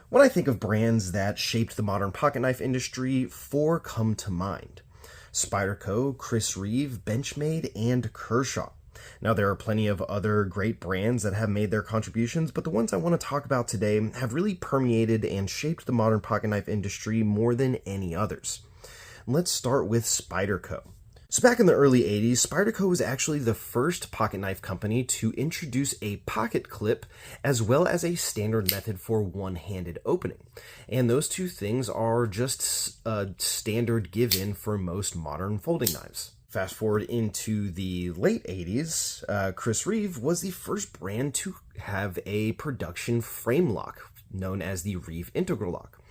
When I think of brands that shaped the modern pocket knife industry, four come to mind: Spyderco, Reeve, Benchmade, and Kershaw. Now, there are plenty of other great brands that have made their contributions, but the ones I want to talk about today have really permeated and shaped the modern pocket knife industry more than any others. Let's start with Spyderco. So back in the early 80s, Spyderco was actually the first pocket knife company to introduce a pocket clip as well as a standard method for one-handed opening. And those two things are just a standard given for most modern folding knives. Fast forward into the late 80s, Reeve was the first brand to have a production frame lock known as the Reeve Integral Lock.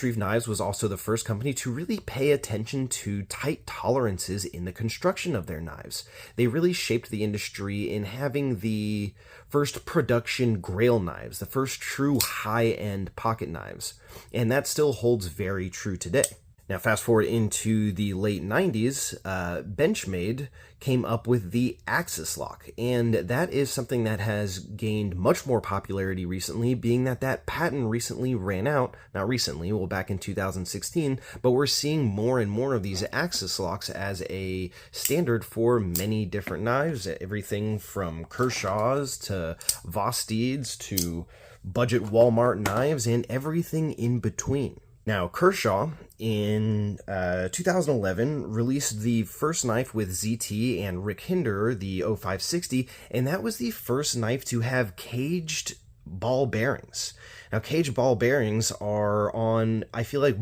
Reeve Knives was also the first company to really pay attention to tight tolerances in the construction of their knives. They really shaped the industry in having the first production grail knives, the first true high-end pocket knives, and that still holds very true today. Now, fast forward into the late 90s, Benchmade came up with the Axis lock, and that is something that has gained much more popularity recently, being that patent recently ran out. Not recently, well, back in 2016, but we're seeing more and more of these Axis locks as a standard for many different knives, everything from Kershaw's to Vostids to budget Walmart knives and everything in between. Now, Kershaw in 2011 released the first knife with ZT and Rick Hinder, the 0560, and that was the first knife to have caged ball bearings. Now, caged ball bearings are on, I feel like,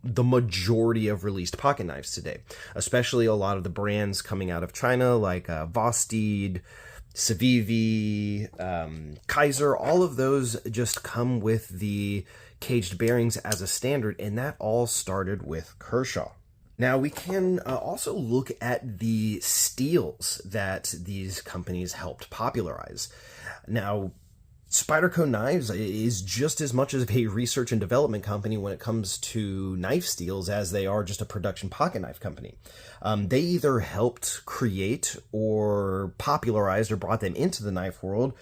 the majority of released pocket knives today, especially a lot of the brands coming out of China like Vostid, Civivi, Kaiser. All of those just come with the caged bearings as a standard, and that all started with Kershaw. Now, we can also look at the steels that these companies helped popularize. Now, Spyderco Knives is just as much of a research and development company when it comes to knife steels as they are just a production pocket knife company. They either helped create or popularized or brought them into the knife world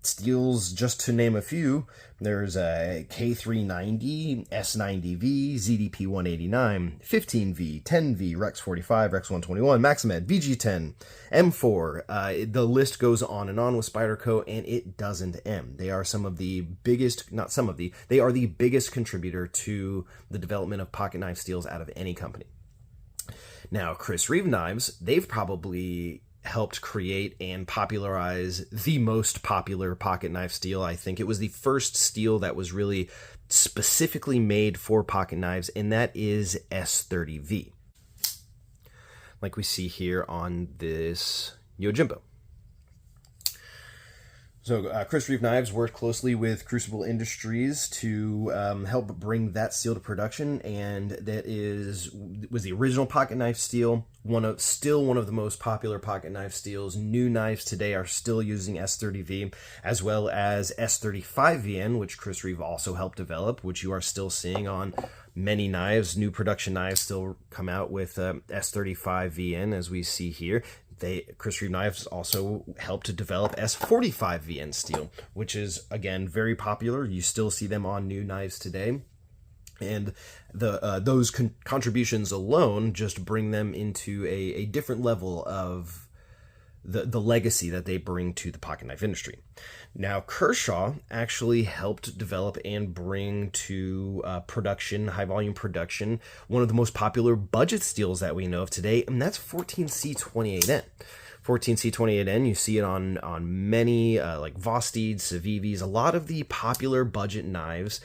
steels, just to name a few. There's a K390, S90V, ZDP 189, 15V, 10V, Rex 45, Rex 121, Maximed, VG10, M4. The list goes on and on with Spyderco, and it doesn't end. They are some of the biggest, not some of the, they are the biggest contributor to the development of pocket knife steels out of any company. Now, Reeve Knives, they've probably helped create and popularize the most popular pocket knife steel. I think it was the first steel that was really specifically made for pocket knives, and that is S30V, like we see here on this Yojimbo. So Reeve Knives worked closely with Crucible Industries to help bring that steel to production, and that was the original pocket knife steel, still one of the most popular pocket knife steels. New knives today are still using S30V, as well as S35VN, which Reeve also helped develop, which you are still seeing on many knives. New production knives still come out with S35VN, as we see here. Reeve Knives also helped to develop S45VN steel, which is, again, very popular. You still see them on new knives today. And those contributions alone just bring them into a different level of the legacy that they bring to the pocket knife industry. Now, Kershaw actually helped develop and bring to production, high volume production, one of the most popular budget steels that we know of today, and that's 14C28N. 14C28N, you see it on many like Vostids, Civivis. A lot of the popular budget knives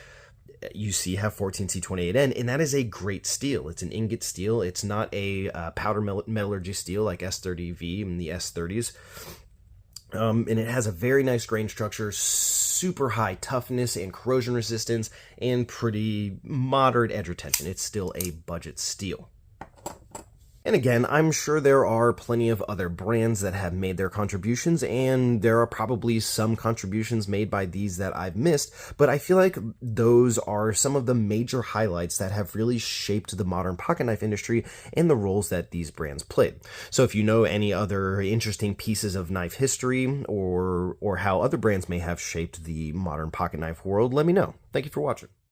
you see have 14C28N, and that is a great steel. It's an ingot steel. It's not a powder metallurgy steel like S30V and the S30s. And it has a very nice grain structure, super high toughness and corrosion resistance, and pretty moderate edge retention. It's still a budget steel. And again, I'm sure there are plenty of other brands that have made their contributions, and there are probably some contributions made by these that I've missed, but I feel like those are some of the major highlights that have really shaped the modern pocket knife industry and the roles that these brands played. So if you know any other interesting pieces of knife history or how other brands may have shaped the modern pocket knife world, let me know. Thank you for watching.